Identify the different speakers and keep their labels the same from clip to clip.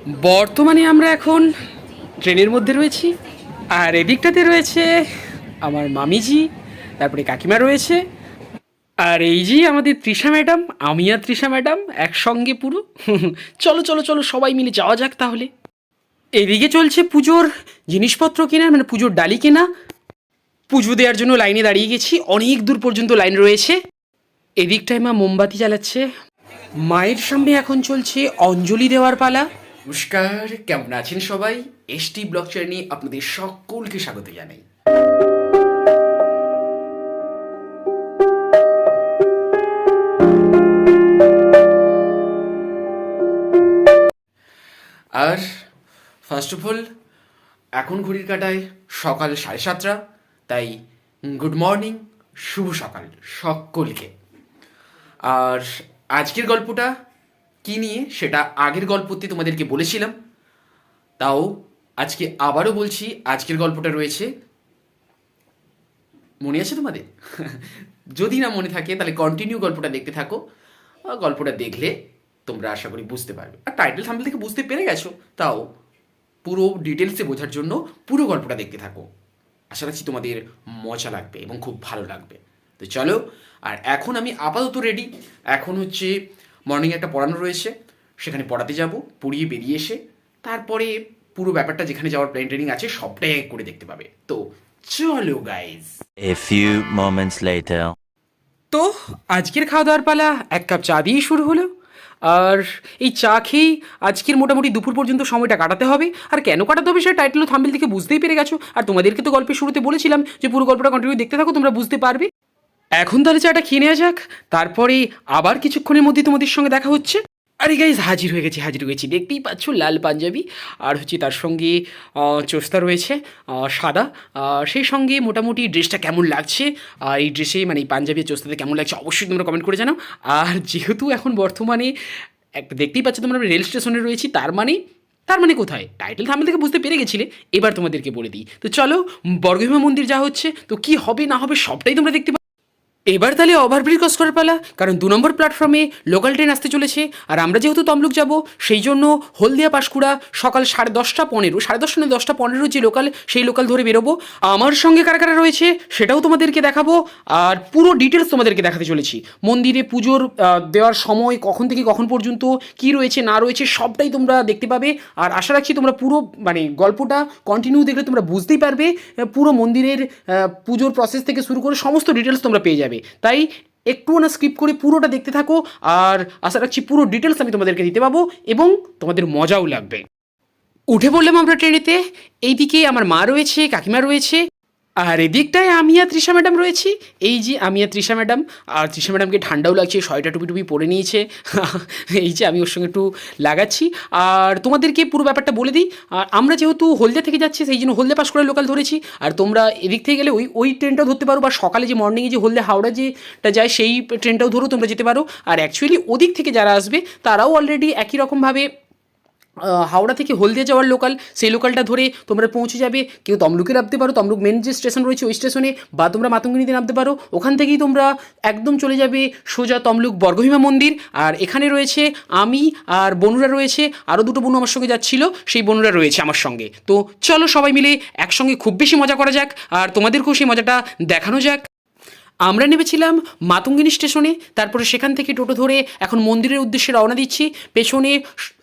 Speaker 1: বর্তমানে আমরা এখন ট্রেনের মধ্যে রয়েছি, আর এদিকটাতে রয়েছে আমার মামিজি, তারপরে কাকিমা রয়েছে, আর এই যে আমাদের তৃষা ম্যাডাম, আমি আর তৃষা ম্যাডাম একসঙ্গে পুরো। চলো চলো চলো সবাই মিলে যাওয়া যাক তাহলে। এদিকে চলছে পুজোর জিনিসপত্র কেনা, মানে পুজোর ডালি কেনা। পুজো দেওয়ার জন্য লাইনে দাঁড়িয়ে গেছি, অনেক দূর পর্যন্ত লাইন রয়েছে। এদিকটায় মা মোমবাতি জ্বালাচ্ছে। মায়ের সামনে এখন চলছে অঞ্জলি দেওয়ার পালা। নমস্কার, কেমন আছেন সবাই? এসটি ব্লগ চ্যানেলে আপনাদের সকলকে স্বাগত জানাই। আর ফার্স্ট অফ অল, এখন ঘড়ির কাঁটায় সকাল 7:30, তাই গুড মর্নিং, শুভ সকাল সকলকে। আর আজকের গল্পটা কি নিয়ে সেটা আগের গল্পতে তোমাদেরকে বলেছিলাম, তাও আজকে আবারও বলছি। আজকের গল্পটা রয়েছে, মনে আছে তোমাদের? যদি না মনে থাকে তাহলে কন্টিনিউ গল্পটা দেখতে থাকো। গল্পটা দেখলে তোমরা আশা করি বুঝতে পারবে। আর টাইটেল থাম্বনেল থেকে বুঝতে পেরে গেছো, তাও পুরো ডিটেলসে বোঝার জন্য পুরো গল্পটা দেখতে থাকো। আশা রাখছি তোমাদের মজা লাগবে এবং খুব ভালো লাগবে। তো চলো, আর এখন আমি আপাতত রেডি। এখন হচ্ছে মর্নিং একটা পড়ানো রয়েছে, সেখানে পড়াতে যাব। পড়িয়ে বেরিয়ে এসে তারপরে পুরো ব্যাপারটা যেখানে যাওয়ার প্ল্যান ট্রেনিং আছে সবটাই এক করে দেখতে পাবে। তো চলো guys.
Speaker 2: A few moments later.
Speaker 1: তো আজকের খাওয়া দাওয়ার পালা এক কাপ চা দিয়েই শুরু হলো। আর এই চা খেয়েই আজকের মোটামুটি দুপুর পর্যন্ত সময়টা কাটাতে হবে। আর কেন কাটাতে হবে সেটা টাইটেল ও থাম্বনেল থেকে বুঝতেই পেরে গেছো। আর তোমাদেরকে তো গল্পের শুরুতে বলেছিলাম যে পুরো গল্পটা কন্টিনিউ দেখতে থাকো, তোমরা বুঝতে পারবে। এখন তাহলে চাটা খেয়ে নেওয়া যাক, তারপরে আবার কিছুক্ষণের মধ্যেই তোমাদের সঙ্গে দেখা হচ্ছে। আরে গাইজ, হাজির হয়ে গেছি। দেখতেই পাচ্ছ লাল পাঞ্জাবি, আর হচ্ছে তার সঙ্গে চোস্তা রয়েছে সাদা। সেই সঙ্গে মোটামুটি ড্রেসটা কেমন লাগছে, এই ড্রেসে মানে এই পাঞ্জাবি চোস্তাতে কেমন লাগছে অবশ্যই তোমরা কমেন্ট করে জানাও। আর যেহেতু এখন বর্তমানে একটা দেখতেই পাচ্ছ তোমরা, রেল স্টেশনে রয়েছি, তার মানে কোথায় টাইটেল থাম্বনেল থেকে বুঝতে পেরে গেছিলে। এবার তোমাদেরকে বলে দিই। তো চলো, বর্গভীমা মন্দির যা হচ্ছে, তো কি হবে না হবে সবটাই তোমরা দেখতে পাবে। এবার তাহলে ওভারব্রিজ ক্রস করার পালা, কারণ 2 নম্বর প্ল্যাটফর্মে লোকাল ট্রেন আসতে চলেছে। আর আমরা যেহেতু তমলুক যাব, সেই জন্য হলদিয়া পাঁশকুড়া সকাল 10:30 10:30 নয় 10:15 যে লোকাল, সেই লোকাল ধরে বেরোবো। আমার সঙ্গে কারা কারা রয়েছে সেটাও তোমাদেরকে দেখাবো, আর পুরো ডিটেলস তোমাদেরকে দেখাতে চলেছি। মন্দিরে পুজোর দেওয়ার সময় কখন থেকে কখন পর্যন্ত কি রয়েছে না রয়েছে সবটাই তোমরা দেখতে পাবে। আর আশা রাখছি তোমরা পুরো মানে গল্পটা কন্টিনিউ দেখলে তোমরা বুঝতেই পারবে। পুরো মন্দিরের পুজোর প্রসেস থেকে শুরু করে সমস্ত ডিটেলস তোমরা পেয়ে যাবে। তাই একটু না স্কিপ করে পুরোটা দেখতে থাকো, আর আশা রাখছি পুরো ডিটেলস আমি তোমাদেরকে দিতে পারবো এবং তোমাদের মজাও লাগবে। উঠে পড়লাম আমরা ট্রেনেতে। এইদিকে আমার মা রয়েছে, কাকিমা রয়েছে, আর এদিকটায় আমি আর তৃষা ম্যাডাম রয়েছি। এই যে আমি আর তৃষা ম্যাডাম, আর তৃষা ম্যাডামকে ঠান্ডাও লাগছে, শয়টা টুপি পরে নিয়েছে। এই যে আমি ওর সঙ্গে একটু লাগাচ্ছি। আর তোমাদেরকে পুরো ব্যাপারটা বলে দিই, আর আমরা যেহেতু হলদিয়া থেকে যাচ্ছি সেই জন্য হলদিয়া পাঁশকুড়া লোকাল ধরেছি। আর তোমরা এদিক থেকে গেলে ওই ট্রেনটাও ধরতে পারো, বা সকালে যে মর্নিংয়ে যে হলদিয়া হাওড়া যেটা যায় সেই ট্রেনটাও ধরো তোমরা যেতে পারো। আর অ্যাকচুয়ালি ওদিক থেকে যারা আসবে তারাও অলরেডি একই রকমভাবে হাওড়া থেকে হলদিয়া যাওয়ার লোকাল, সেই লোকালটা ধরে তোমরা পৌঁছে যাবে। কেউ তমলুকে নামতে পারো, তমলুক মেন যে স্টেশন রয়েছে ওই স্টেশনে, বা তোমরা মাতঙ্গিনীতে নামতে পারো। ওখান থেকেই তোমরা একদম চলে যাবে সোজা তমলুক বর্গভীমা মন্দির। আর এখানে রয়েছে আমি, আর বনুরা রয়েছে, আরও দুটো বনু আমার সঙ্গে যাচ্ছিল, সেই বনুরা রয়েছে আমার সঙ্গে। তো চলো সবাই মিলে একসঙ্গে খুব বেশি মজা করা যাক, আর তোমাদেরকেও সেই মজাটা দেখানো যাক। আমরা নেমেছিলাম মাতঙ্গিনী স্টেশনে, তারপরে সেখান থেকে টোটো ধরে এখন মন্দিরের উদ্দেশ্যে রওনা দিচ্ছি। পেছনে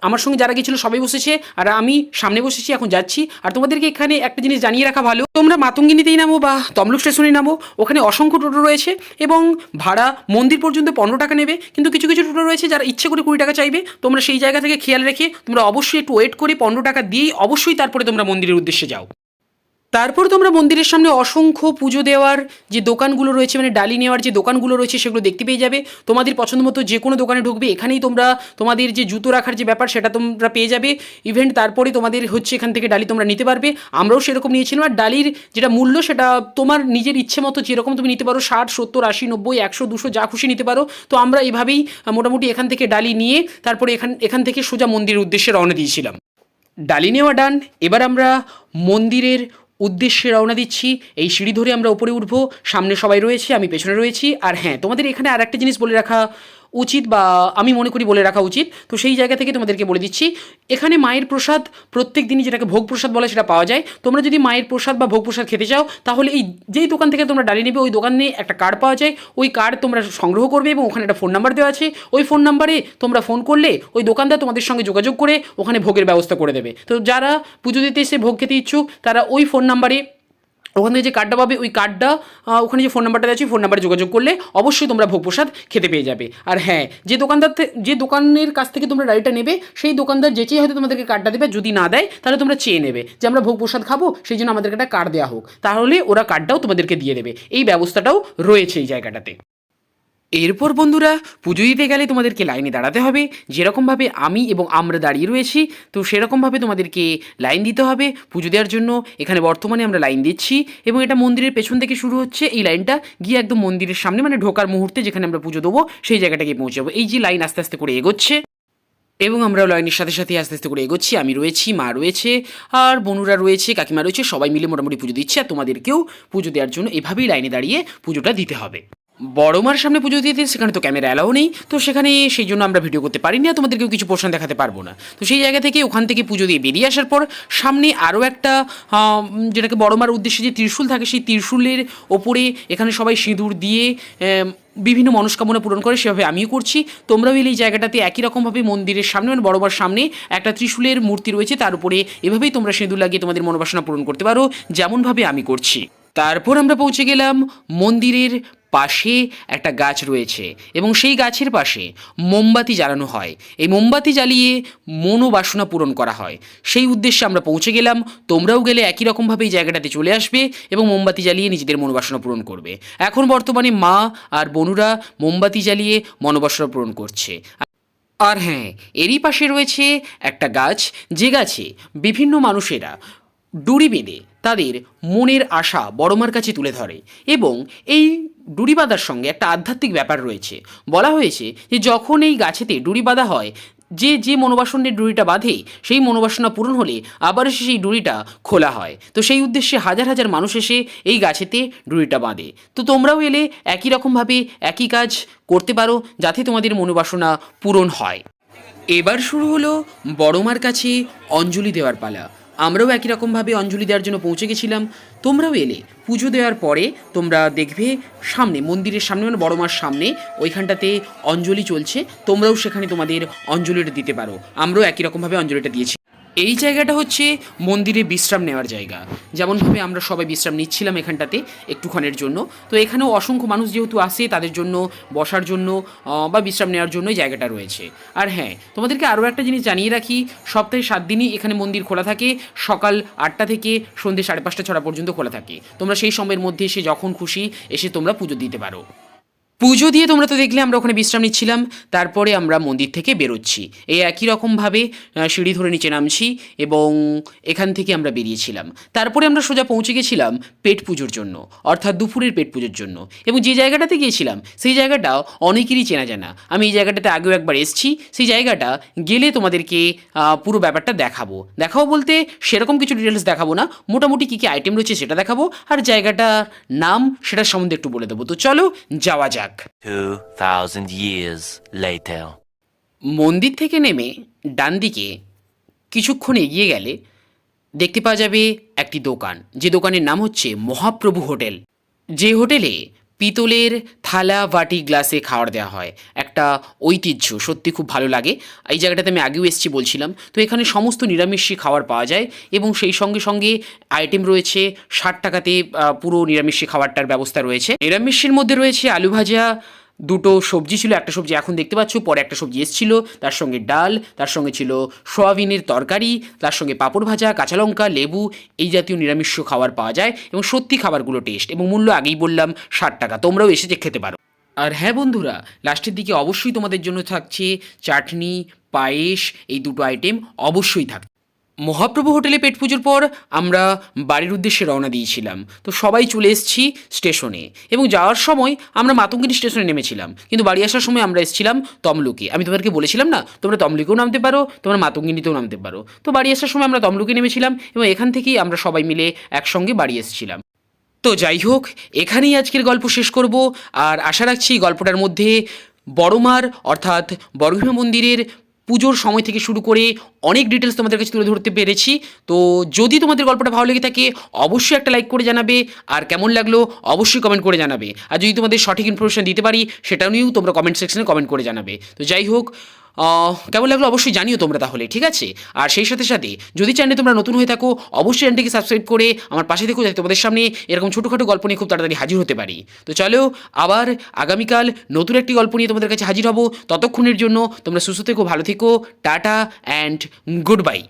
Speaker 1: আমার সঙ্গে যারা গেছিলো সবাই বসেছে, আর আমি সামনে বসেছি, এখন যাচ্ছি। আর তোমাদেরকে এখানে একটা জিনিস জানিয়ে রাখা ভালো, তোমরা মাতঙ্গিনীতেই নামো বা তমলুক স্টেশনে নামো, ওখানে অসংখ্য টোটো রয়েছে এবং ভাড়া মন্দির পর্যন্ত 15 টাকা নেবে। কিন্তু কিছু কিছু টোটো রয়েছে যারা ইচ্ছে করে 20 টাকা চাইবে। তোমরা সেই জায়গা থেকে খেয়াল রেখে তোমরা অবশ্যই একটু ওয়েট করে 15 টাকা দিয়েই অবশ্যই তারপরে তোমরা মন্দিরের উদ্দেশ্যে যাও। তারপর তোমরা মন্দিরের সামনে অসংখ্য পুজো দেওয়ার যে দোকানগুলো রয়েছে, মানে ডালি নেওয়ার যে দোকানগুলো রয়েছে সেগুলো দেখতে পেয়ে যাবে। তোমাদের পছন্দ মতো যে কোনো দোকানে ঢুকবে, এখানেই তোমরা তোমাদের যে জুতো রাখার যে ব্যাপার সেটা তোমরা পেয়ে যাবে। ইভেন্ট তারপরে তোমাদের হচ্ছে এখান থেকে ডালি তোমরা নিতে পারবে। আমরাও সেরকম নিয়েছিলাম। আর ডালির যেটা মূল্য সেটা তোমার নিজের ইচ্ছে মতো যেরকম তুমি নিতে পারো, 60 70 80 90 100 200 যা খুশি নিতে পারো। তো আমরা এভাবেই মোটামুটি এখান থেকে ডালি নিয়ে তারপরে এখান থেকে সোজা মন্দিরের উদ্দেশ্যে রওনা দিয়েছিলাম। ডালি নেওয়া ডান, এবার আমরা মন্দিরের উদ্দেশ্যে রওনা দিচ্ছি। এই সিঁড়ি ধরে আমরা উপরে উঠবো, সামনে সবাই রয়েছে, আমি পেছনে রয়েছি। আর হ্যাঁ, তোমাদের এখানে আর একটা জিনিস বলে রাখা উচিত, বা আমি মনে করি বলে রাখা উচিত। তো সেই জায়গা থেকে তোমাদেরকে বলে দিচ্ছি, এখানে মায়ের প্রসাদ প্রত্যেক দিনই, যেটাকে ভোগ প্রসাদ বলে, সেটা পাওয়া যায়। তোমরা যদি মায়ের প্রসাদ বা ভোগ প্রসাদ খেতে চাও, তাহলে এই যেই দোকান থেকে তোমরা ডালি নেবে, ওই দোকানে একটা কার্ড পাওয়া যায়, ওই কার্ড তোমরা সংগ্রহ করবে এবং ওখানে একটা ফোন নাম্বার দেওয়া আছে। ওই ফোন নাম্বারে তোমরা ফোন করলে ওই দোকানদার তোমাদের সঙ্গে যোগাযোগ করে ওখানে ভোগের ব্যবস্থা করে দেবে। তো যারা পুজো দিতে এসে ভোগ খেতে ইচ্ছুক, তারা ওই ফোন নাম্বারে, ওখান থেকে যে কার্ডটা পাবে, ওই কার্ডটা, ওখানে যে ফোন নাম্বারটা আছে, ফোন নাম্বারে যোগাযোগ করলে অবশ্যই তোমরা ভোগ প্রসাদ খেতে পেয়ে যাবে। আর হ্যাঁ, যে দোকানের কাছ থেকে তোমরা ডালিটা নেবে, সেই দোকানদার যেচেই হয়তো তোমাদেরকে কার্ডটা দেবে। যদি না দেয়, তাহলে তোমরা চেয়ে নেবে যে আমরা ভোগ প্রসাদ খাবো, সেই জন্য আমাদেরকে একটা কার্ড দেওয়া হোক, তাহলে ওরা কার্ডটাও তোমাদেরকে দিয়ে দেবে। এই ব্যবস্থাটাও রয়েছে এই জায়গাটাতে। এরপর বন্ধুরা, পুজো দিতে গেলে তোমাদেরকে লাইনে দাঁড়াতে হবে, যেরকমভাবে আমি এবং আমরা দাঁড়িয়ে রয়েছি। তো সেরকমভাবে তোমাদেরকে লাইন দিতে হবে পুজো দেওয়ার জন্য। এখানে বর্তমানে আমরা লাইন দিচ্ছি এবং এটা মন্দিরের পেছন থেকে শুরু হচ্ছে। এই লাইনটা গিয়ে একদম মন্দিরের সামনে, মানে ঢোকার মুহূর্তে যেখানে আমরা পুজো দেবো, সেই জায়গাটাকে পৌঁছাবো। এই যে লাইন আস্তে আস্তে করে এগোচ্ছে এবং আমরা লাইনের সাথে সাথে আস্তে আস্তে করে এগোচ্ছি। আমি রয়েছি, মা রয়েছে, আর বনুরা রয়েছে, কাকিমা রয়েছে, সবাই মিলে মোটামুটি পুজো দিচ্ছে। আর তোমাদেরকেও পুজো দেওয়ার জন্য এভাবেই লাইনে দাঁড়িয়ে পুজোটা দিতে হবে। বড় মার সামনে পুজো দিতে সেখানে তো ক্যামেরা অ্যালাও নেই, তো সেখানে সেই জন্য আমরা ভিডিও করতে পারিনি, আর তোমাদেরকেও কিছু পোর্শন দেখাতে পারবো না। তো সেই জায়গা থেকে ওখান থেকে পুজো দিয়ে বেরিয়ে আসার পর সামনে আরও একটা, যেটাকে বড় মার উদ্দেশ্যে যে ত্রিশূল থাকে, সেই ত্রিশূলের ওপরে এখানে সবাই সিঁদুর দিয়ে বিভিন্ন মনস্কামনা পূরণ করে। সেভাবে আমিও করছি। তোমরাও এলে এই জায়গাটাতে একই রকমভাবে মন্দিরের সামনে, মানে বড় মার সামনে একটা ত্রিশূলের মূর্তি রয়েছে, তার উপরে এভাবেই তোমরা সিঁদুর লাগিয়ে তোমাদের মনোবাসনা পূরণ করতে পারো, যেমনভাবে আমি করছি। তারপর আমরা পৌঁছে গেলাম মন্দিরের পাশে একটা গাছ রয়েছে এবং সেই গাছের পাশে মোমবাতি জ্বালানো হয়। এই মোমবাতি জ্বালিয়ে মনোবাসনা পূরণ করা হয়। সেই উদ্দেশ্যে আমরা পৌঁছে গেলাম। তোমরাও গেলে একই রকমভাবে এই জায়গাটাতে চলে আসবে এবং মোমবাতি জ্বালিয়ে নিজেদের মনোবাসনা পূরণ করবে। এখন বর্তমানে মা আর বনুরা মোমবাতি জ্বালিয়ে মনোবাসনা পূরণ করছে। আর হ্যাঁ, এরই পাশে রয়েছে একটা গাছ, যে গাছে বিভিন্ন মানুষেরা ডুরি বেঁধে তাদের মনের আশা বড়মার কাছে তুলে ধরে। এবং এই ডুরি বাঁধার সঙ্গে একটা আধ্যাত্মিক ব্যাপার রয়েছে। বলা হয়েছে যে যখন এই গাছেতে ডুরি বাঁধা হয়, যে মনোবাসনের ডুরিটা বাঁধে, সেই মনোবাসনা পূরণ হলে আবার এসে সেই ডুরিটা খোলা হয়। তো সেই উদ্দেশ্যে হাজার হাজার মানুষ এসে এই গাছেতে ডুরিটা বাঁধে। তো তোমরাও এলে একই রকমভাবে একই কাজ করতে পারো, যাতে তোমাদের মনোবাসনা পূরণ হয়। এবার শুরু হলো বড়মার কাছে অঞ্জলি দেওয়ার পালা। আমরাও একই রকমভাবে অঞ্জলি দেওয়ার জন্য পৌঁছে গেছিলাম। তোমরাও এলে পুজো দেওয়ার পরে তোমরা দেখবে সামনে, মন্দিরের সামনে, মানে বড় মার সামনে, ওইখানটাতে অঞ্জলি চলছে। তোমরাও সেখানে তোমাদের অঞ্জলিটা দিতে পারো। আমরাও একই রকমভাবে অঞ্জলিটা দিয়েছি। এই জায়গাটা হচ্ছে মন্দিরে বিশ্রাম নেওয়ার জায়গা। যেমনভাবে আমরা সবাই বিশ্রাম নিচ্ছিলাম এখানটাতে একটুক্ষণের জন্য। তো এখানেও অসংখ্য মানুষ যেহেতু আসে, তাদের জন্য বসার জন্য বা বিশ্রাম নেওয়ার জন্য এই জায়গাটা রয়েছে। আর হ্যাঁ, তোমাদেরকে আরও একটা জিনিস জানিয়ে রাখি, সপ্তাহে 7 দিনই এখানে মন্দির খোলা থাকে। সকাল 8টা থেকে সন্ধ্যে 5:30 6টা পর্যন্ত খোলা থাকে। তোমরা সেই সময়ের মধ্যে এসে যখন খুশি এসে তোমরা পুজো দিতে পারো। পুজো দিয়ে তোমরা তো দেখলে আমরা ওখানে বিশ্রাম নিচ্ছিলাম। তারপরে আমরা মন্দির থেকে বেরোচ্ছি। এই একই রকমভাবে সিঁড়ি ধরে নিচে নামছি এবং এখান থেকে আমরা বেরিয়েছিলাম। তারপরে আমরা সোজা পৌঁছে গেছিলাম পেট পুজোর জন্য, অর্থাৎ দুপুরের পেট পুজোর জন্য। এবং যে জায়গাটাতে গিয়েছিলাম সেই জায়গাটাও অনেকেরই চেনা জানা। আমি এই জায়গাটাতে আগেও একবার এসেছি। সেই জায়গাটা গেলে তোমাদেরকে পুরো ব্যাপারটা দেখাবো বলতে সেরকম কিছু ডিটেলস দেখাবো না, মোটামুটি কী কী আইটেম রয়েছে সেটা দেখাবো, আর জায়গাটার নাম সেটার সম্বন্ধে একটু বলে দেবো। তো চলো যাওয়া যাক।
Speaker 2: 2000 years later.
Speaker 1: মন্দির থেকে নেমে ডান দিকে কিছুক্ষণ এগিয়ে গেলে দেখতে পাওয়া যাবে একটি দোকান, যে দোকানের নাম হচ্ছে মহাপ্রভু হোটেল। যে হোটেলে পিতলের থালা বাটি গ্লাসে খাবার দেওয়া হয়, একটা ঐতিহ্য, সত্যি খুব ভালো লাগে। এই জায়গাটাতে আমি আগেও এসেছি বলছিলাম। তো এখানে সমস্ত নিরামিষই খাবার পাওয়া যায় এবং সেই সঙ্গে সঙ্গে আইটেম রয়েছে। 60 টাকাতে পুরো নিরামিষি খাবারটার ব্যবস্থা রয়েছে। নিরামিষের মধ্যে রয়েছে আলু ভাজা, 2টো সবজি ছিল, একটা সবজি এখন দেখতে পাচ্ছ, পরে একটা সবজি এসেছিল, তার সঙ্গে ডাল, তার সঙ্গে ছিল সোয়াবিনের তরকারি, তার সঙ্গে পাঁপড় ভাজা, কাঁচা লঙ্কা, লেবু, এই জাতীয় নিরামিষ খাবার পাওয়া যায় এবং সত্যি খাবারগুলো টেস্ট এবং মূল্য আগেই বললাম 60 টাকা। তোমরাও এসে খেতে পারো। আর হ্যাঁ বন্ধুরা, লাস্টের দিকে অবশ্যই তোমাদের জন্য থাকছে চাটনি, পায়েস, এই 2টো আইটেম অবশ্যই থাকছে। মহাপ্রভু হোটেলে পেট পুজোর পর আমরা বাড়ির উদ্দেশ্যে রওনা দিয়েছিলাম। তো সবাই চলে এসেছি স্টেশনে এবং যাওয়ার সময় আমরা মাতঙ্গিনী স্টেশনে নেমেছিলাম, কিন্তু বাড়ি আসার সময় আমরা এসেছিলাম তমলুকে। আমি তোমাদেরকে বলেছিলাম না, তোমরা তমলুকেও নামতে পারো, তোমরা মাতঙ্গিনীতেও নামতে পারো। তো বাড়ি আসার সময় আমরা তমলুকে নেমেছিলাম এবং এখান থেকেই আমরা সবাই মিলে একসঙ্গে বাড়ি এসেছিলাম। তো যাই হোক, এখানেই আজকের গল্প শেষ করব। আর আশা রাখছি গল্পটার মধ্যে বড়মার অর্থাৎ বড়ভীমা মন্দিরের পুজোর সময় থেকে শুরু করে অনেক ডিটেলস তোমাদের কাছে তুলে ধরতে পেরেছি। তো যদি তোমাদের গল্পটা ভালো লেগে থাকে অবশ্যই একটা লাইক করে জানাবে, আর কেমন লাগলো অবশ্যই কমেন্ট করে জানাবে, আর যদি তোমাদের সঠিক ইনফরমেশন দিতে পারি সেটাও নিয়েও তোমরা কমেন্ট সেকশনে কমেন্ট করে জানাবে। তো যাই হোক, কেমন লাগলো অবশ্যই জানিও তোমরা তাহলে, ঠিক আছে? আর সেই সাথে সাথে যদি চ্যানেলে তোমরা নতুন হয়ে থাকো অবশ্যই চ্যানেলটিকে সাবস্ক্রাইব করে আমার পাশে থেকো, যাতে তোমাদের সামনে এরকম ছোটোখাটো গল্প নিয়ে খুব তাড়াতাড়ি হাজির হতে পারি। তো চলো, আবার আগামীকাল নতুন একটি গল্প নিয়ে তোমাদের কাছে হাজির হব। ততক্ষণের জন্য তোমরা সুস্থ থেকো, ভালো থেকো, টাটা অ্যান্ড গুড বাই।